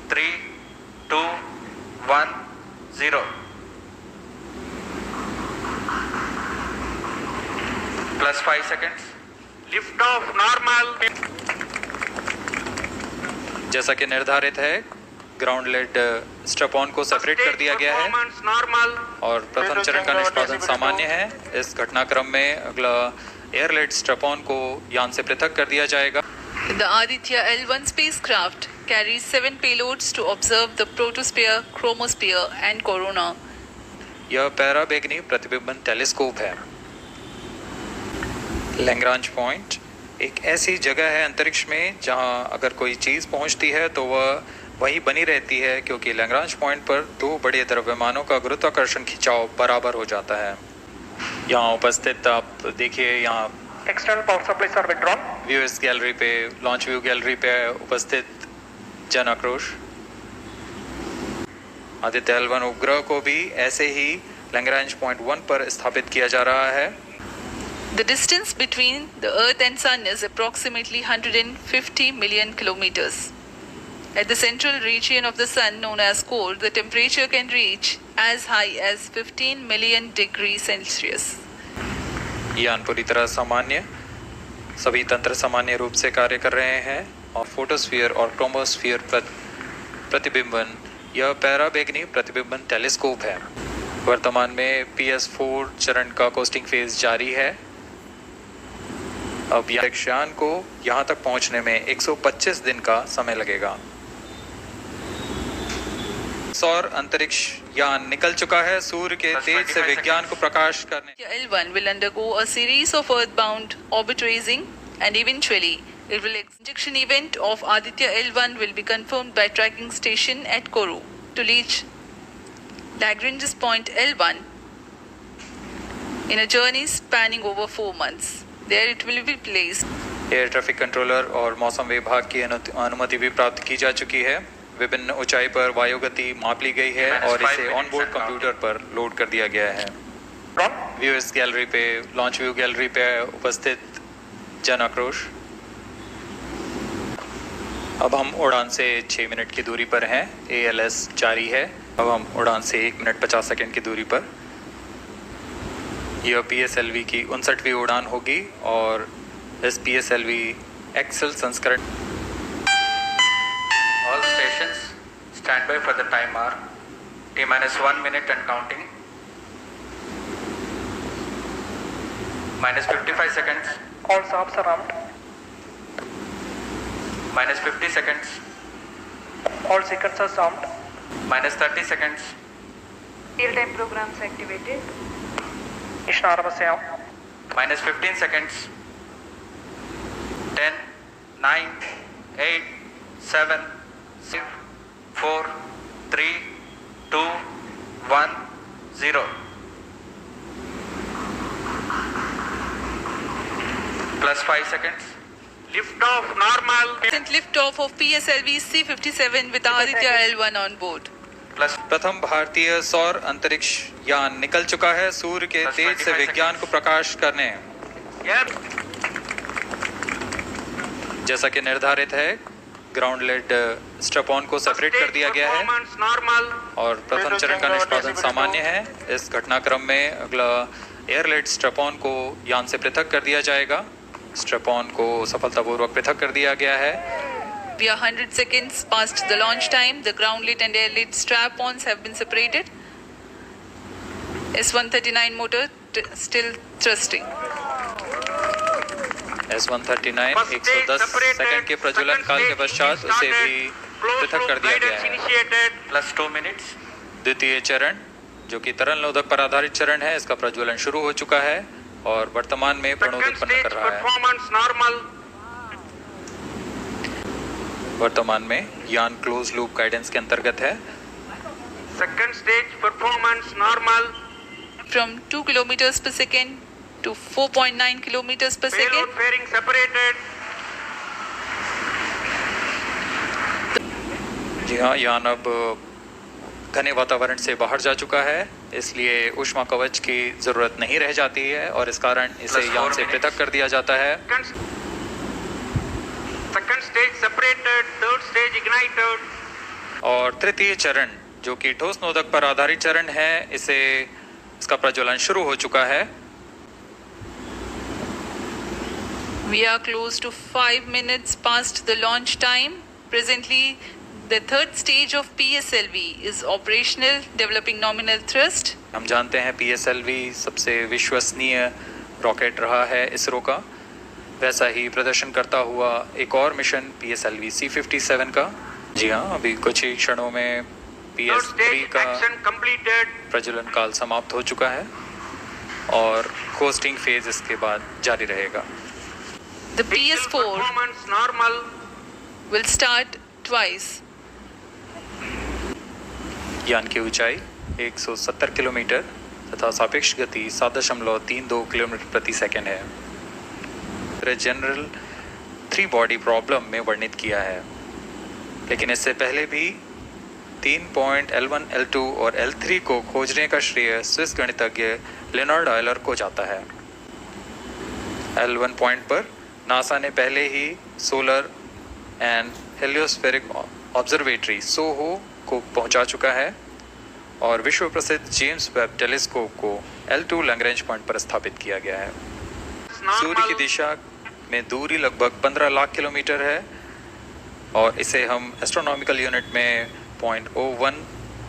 3, 2, 1, 0. Plus 5 seconds. Lift off normal. जैसा कि निर्धारित है, ग्राउंड लेड स्ट्रैप ऑन को सेपरेट कर दिया गया है नॉर्मल और प्रथम चरण का निष्पादन सामान्य है। इस घटनाक्रम में अगला एयर लेड स्ट्रैप ऑन को यान से पृथक कर दिया जाएगा। The Aditya L1 spacecraft carries 7 payloads to observe the protosphere, chromosphere and corona. यह पैराबैगनी प्रतिबिंबन टेलीस्कोप है। लैग्रांज पॉइंट एक ऐसी जगह है अंतरिक्ष में जहां अगर कोई चीज़ पहुंचती है तो वह वहीं बनी रहती है, क्योंकि लैग्रांज पॉइंट पर दो बड़े द्रव्यमानों का गुरुत्वाकर्षण खिंचाव बराबर हो जाता है। यहाँ उपस्थित आप देखिए, यहाँ external power supply are withdrawn. Viewers gallery पे, लॉन्च व्यू गैलरी पे उपस्थित जन आक्रोश। आदित्य L1 उपग्रह को भी ऐसे ही लैग्रांज पॉइंट 1 पर स्थापित किया जा रहा है। The distance between the Earth and Sun is approximately 150 million kilometers. At the central region of the Sun, known as core, the temperature can reach as high as 15 million degrees Celsius. यान पूरी तरह सामान्य, सभी तंत्र सामान्य रूप से कार्य कर रहे हैं और फोटोस्फीयर और क्रोमोस्फीयर प्रतिबिंबन यह पैराबैगनी प्रतिबिंबन टेलीस्कोप है। वर्तमान में PS4 चरण का कोस्टिंग फेज जारी है। अब यान को यहाँ तक पहुँचने में 125 दिन का समय लगेगा। सौर अंतरिक्ष यान निकल चुका है सूर्य के तेज से विज्ञान को प्रकाश करने। L1 will undergo a series of earthbound orbit raising and eventually it will injection event of Aditya L1 will be confirmed by tracking station at Kourou to reach Lagrange's point L1 in a journey spanning over 4 months. There it will be placed. Air traffic controller और मौसम विभाग की अनुमति भी प्राप्त की जा चुकी है। विभिन्न ऊंचाई पर वायु गति माप ली गई है और इसे ऑन बोर्ड कंप्यूटर पर लोड कर दिया गया है। व्यूअर्स गैलरी पे, लॉन्च व्यू गैलरी पे उपस्थित जन आक्रोश। अब हम उड़ान से 6 मिनट की दूरी पर हैं। ALS जारी है। अब हम उड़ान से 1 मिनट 50 सेकंड की दूरी पर। यह PSLV की 59वीं उड़ान होगी और इस PSLV एक्सेल संस्करण। All stations stand by for the timer. T-1 minute and counting. Minus 55 seconds. All stops are armed. Minus 50 seconds. All seconds are armed. Minus 30 seconds. Real-time programs activated. Mission Arabasya. Minus 15 seconds. 10, 9, 8, 7, 6, 4, 3, 2, 1, 0. Plus 5 seconds. Lift off normal. Lift off of PSLV C-57 with Aditya L1 on board. Plus प्रथम भारतीय सौर अंतरिक्ष यान निकल चुका है सूर्य के तेज से विज्ञान को प्रकाश करने। जैसा कि निर्धारित है, ग्राउंड लेड स्ट्रैप ऑन को सेपरेट कर दिया गया है और प्रथम चरण का निष्पादन सामान्य है। इस घटनाक्रम में अगला एयर लेड स्ट्रैप ऑन को यान से पृथक कर दिया जाएगा। स्ट्रैप ऑन को सफलतापूर्वक पृथक कर दिया गया है। We are 100 seconds past the launch time. The ground lit and air lit strap-ons have been separated. S139 motor still thrusting. S139 110 second के प्रज्वलन काल के पश्चात उसे भी पृथक कर दिया गया है। plus 2 minutes. द्वितीय चरण, जो कि तरल नोदक पर आधारित चरण है, इसका प्रज्वलन शुरू हो चुका है और वर्तमान में प्रणोद उत्पन्न कर रहा है। वर्तमान में यान क्लोज लूप गाइडेंस के अंतर्गत है। Second stage performance normal. From 2 kilometers per second to 4.9 kilometers per second. Payload fairing separated. जी हाँ, यान अब घने वातावरण से बाहर जा चुका है, इसलिए ऊष्मा कवच की जरूरत नहीं रह जाती है और इस कारण इसे यान से पृथक कर दिया जाता है। Second stage separated, third stage ignited. और तृतीय चरण जो कि ठोस नोदक पर आधारित चरण है, इसका प्रज्वलन शुरू हो चुका है। We are close to 5 minutes past the launch time. Presently, the third stage of PSLV is operational, developing nominal thrust. हम जानते हैं PSLV सबसे विश्वसनीय रॉकेट रहा है इसरो का। वैसा ही प्रदर्शन करता हुआ एक और मिशन PSLV C-57 का। जी हाँ, अभी कुछ ही क्षणों में Third PS3 stage का action completed. प्रज्वलन काल समाप्त हो चुका है और कोस्टिंग फेज इसके बाद जारी रहेगा। The Vehicle PS4 performance normal. will start twice. यान की ऊंचाई 170 किलोमीटर तथा सापेक्ष गति 7.32 किलोमीटर प्रति सेकंड है। जनरल 3 बॉडी प्रॉब्लम में वर्णित किया है, लेकिन इससे पहले भी 3 L1, L2 और L3 को खोजने का श्रेय स्विस गणितज्ञ लेनार्ड ऑयलर को जाता है। L1 पॉइंट पर नासा ने पहले ही सोलर एंड हेलियोस्फेरिक ऑब्जर्वेटरी सोहो को पहुंचा चुका है और विश्व प्रसिद्ध जेम्स वेब टेलीस्कोप को L2 लैग्रेंज पॉइंट पर स्थापित किया गया है। सूर्य की दिशा में दूरी लगभग 15 लाख किलोमीटर है और इसे हम एस्ट्रोनॉमिकल यूनिट में 0.01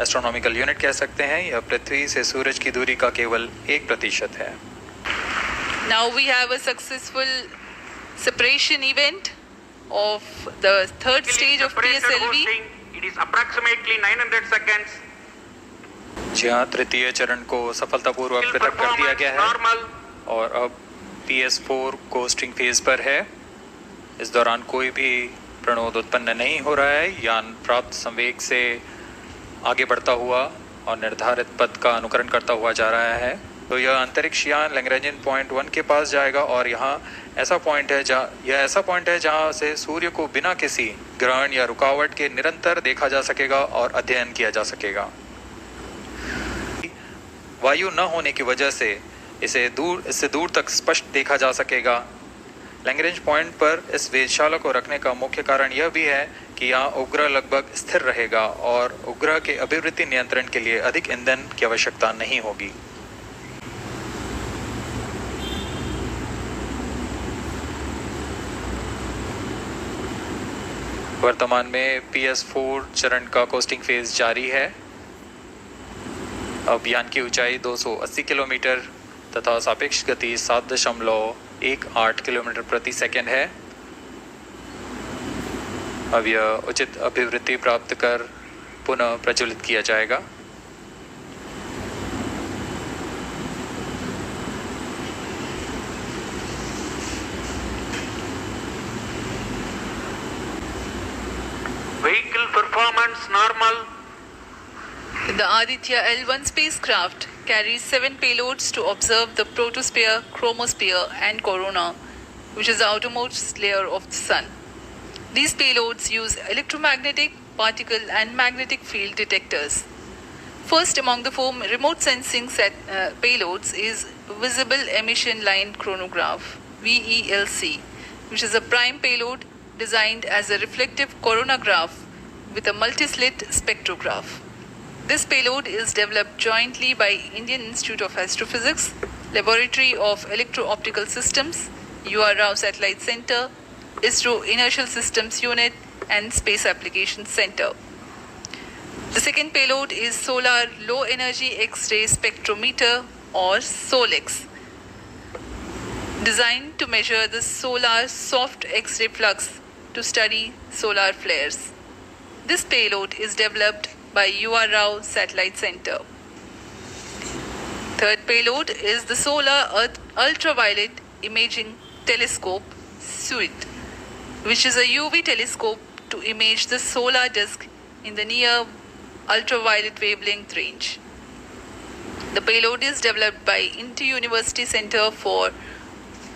एस्ट्रोनॉमिकल यूनिट कह सकते हैं। यह पृथ्वी से सूरज की दूरी का केवल 1% है। Now we have a successful separation event of the third stage of Separated PSLV. hosting. It is approximately 900 seconds. जी हाँ, तृतीय चरण को सफलतापूर्वक Vehicle पृथक कर दिया performance गया है normal. और अब PS4 कोस्टिंग फेज पर है। इस दौरान कोई भी प्रणोद उत्पन्न नहीं हो रहा है। यान प्राप्त संवेग से आगे बढ़ता हुआ और निर्धारित पथ का अनुकरण करता हुआ जा रहा है। तो यह अंतरिक्ष यान लैग्रेंजियन पॉइंट 1 के पास जाएगा और यह ऐसा पॉइंट है जहां से सूर्य को बिना किसी ग्रहण या रुकावट के निरंतर देखा जा सकेगा और अध्ययन किया जा सकेगा। वायु न होने की वजह से इससे दूर तक स्पष्ट देखा जा सकेगा। लैग्रेंज पॉइंट पर इस वेधशाला को रखने का मुख्य कारण यह भी है कि यहाँ उपग्रह लगभग स्थिर रहेगा और उपग्रह के अभिवृद्धि नियंत्रण के लिए अधिक ईंधन की आवश्यकता नहीं होगी। वर्तमान में PS4 चरण का कोस्टिंग फेज जारी है। अब यान की ऊंचाई 280 किलोमीटर तथा सापेक्ष गति 7.18 किलोमीटर प्रति सेकंड है। अब यह उचित अभिवृद्धि प्राप्त कर पुनः प्रज्वलित किया जाएगा। Vehicle performance normal. The Aditya L1 spacecraft carries 7 payloads to observe the protosphere, chromosphere, and corona, which is the outermost layer of the sun. These payloads use electromagnetic, particle, and magnetic field detectors. First among the 4 remote sensing payloads is Visible Emission Line Chronograph (VELC), which is a prime payload designed as a reflective coronagraph with a multi-slit spectrograph. This payload is developed jointly by Indian Institute of Astrophysics, Laboratory of Electro-Optical Systems, UR Rao Satellite Center, ISRO Inertial Systems Unit, and Space Applications Center. The second payload is Solar Low Energy X-ray Spectrometer or SOLEX, designed to measure the solar soft X-ray flux to study solar flares. This payload is developed by UR Rao Satellite Center. Third payload is the Solar Earth Ultraviolet Imaging Telescope SUIT, which is a UV telescope to image the solar disk in the near ultraviolet wavelength range. The payload is developed by Inter-University Center for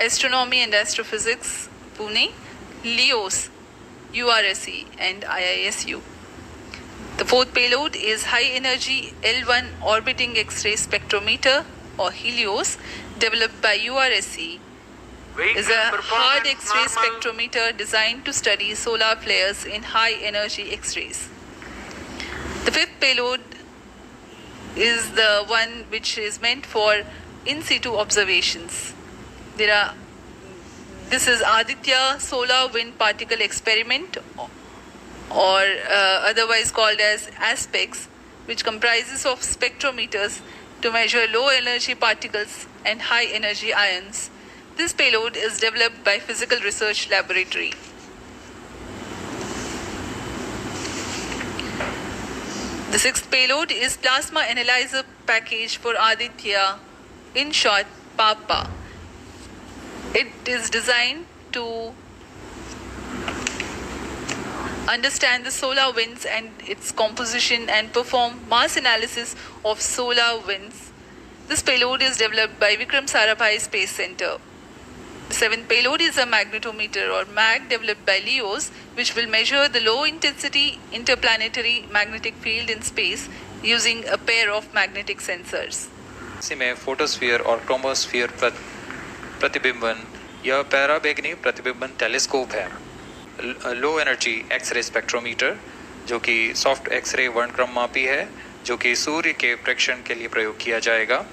Astronomy and Astrophysics, Pune, LEOS, URSE, and IISU. The fourth payload is High Energy L1 Orbiting X-ray Spectrometer or HELIOS, developed by URSE. Is a hard X-ray spectrometer designed to study solar flares in high energy X-rays. payload is the one which is meant for in situ observations. This is Aditya Solar Wind Particle Experiment, or otherwise called as ASPEX, which comprises of spectrometers to measure low energy particles and high energy ions. This payload is developed by Physical Research Laboratory. The sixth payload is Plasma Analyzer Package for Aditya, in short PAPA. It is designed to understand the solar winds and its composition and perform mass analysis of solar winds. This payload is developed by Vikram Sarabhai Space Center. The seventh payload is a magnetometer or MAG developed by LEOS, which will measure the low intensity interplanetary magnetic field in space using a pair of magnetic sensors. इसी में photosphere और chromosphere प्रतिबिंबन, यह पैराबैंगनी प्रतिबिंबन telescope है। Low energy x ray spectrometer, जो कि soft x ray वर्णक्रम मापी है, जो कि सूर्य के प्रेक्षण के लिए प्रयोग किया जाएगा।